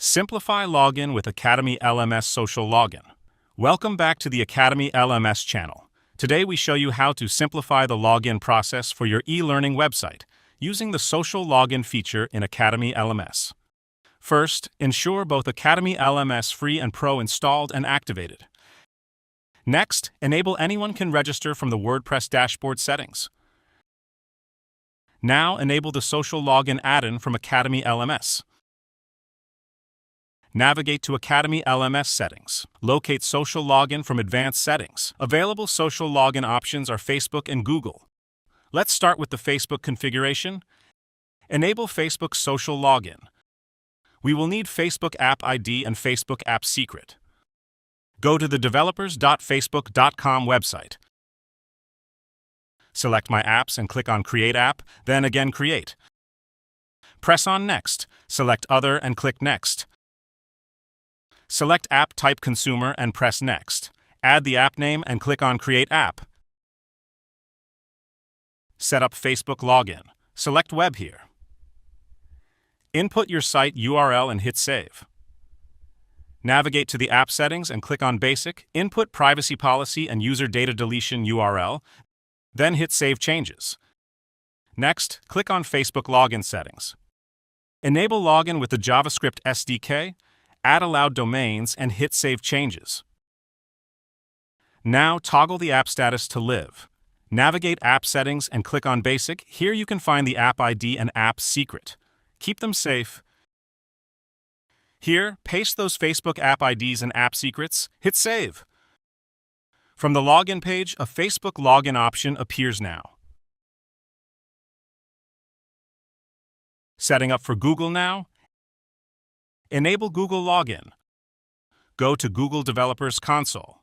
Simplify login with Academy LMS Social Login. Welcome back to the Academy LMS channel. Today we show you how to simplify the login process for your e-learning website using the social login feature in Academy LMS. First, ensure both Academy LMS Free and Pro installed and activated. Next, enable anyone can register from the WordPress dashboard settings. Now enable the social login add-in from Academy LMS. Navigate to Academy LMS settings. Locate social login from advanced settings. Available social login options are Facebook and Google. Let's start with the Facebook configuration. Enable Facebook social login. We will need Facebook App ID and Facebook App Secret. Go to the developers.facebook.com website. Select My Apps and click on Create App, then again Create. Press on Next. Select Other and click Next. Select App Type Consumer and press Next. Add the app name and click on Create App. Set up Facebook login. Select Web here. Input your site URL and hit Save. Navigate to the app settings and click on Basic, input privacy policy and user data deletion URL, then hit Save Changes. Next, click on Facebook login settings. Enable login with the JavaScript SDK, add allowed domains, and hit Save Changes. Now toggle the app status to Live. Navigate App Settings and click on Basic. Here you can find the App ID and App Secret. Keep them safe. Here, paste those Facebook app IDs and app secrets, hit Save. From the login page, a Facebook login option appears now. Setting up for Google now. Enable Google Login. Go to Google Developers Console.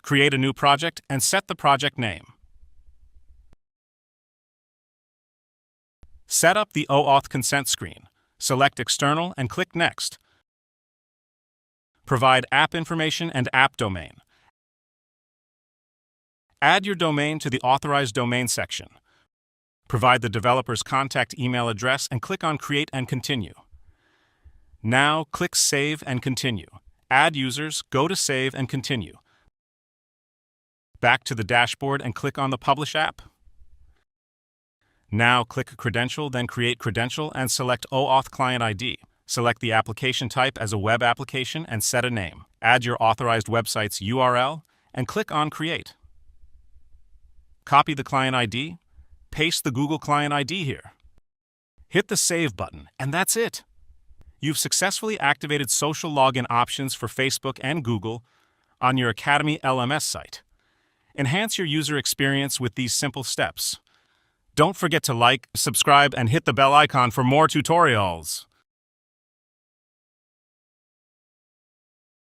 Create a new project and set the project name. Set up the OAuth consent screen. Select External and click Next. Provide app information and app domain. Add your domain to the Authorized Domain section. Provide the developer's contact email address and click on Create and Continue. Now click Save and Continue. Add users, go to Save and Continue. Back to the dashboard and click on the Publish app. Now click Credential, then Create Credential and select OAuth Client ID. Select the application type as a web application and set a name. Add your authorized website's URL and click on Create. Copy the client ID, paste the Google Client ID here. Hit the Save button, and that's it. You've successfully activated social login options for Facebook and Google on your Academy LMS site. Enhance your user experience with these simple steps. Don't forget to like, subscribe, and hit the bell icon for more tutorials.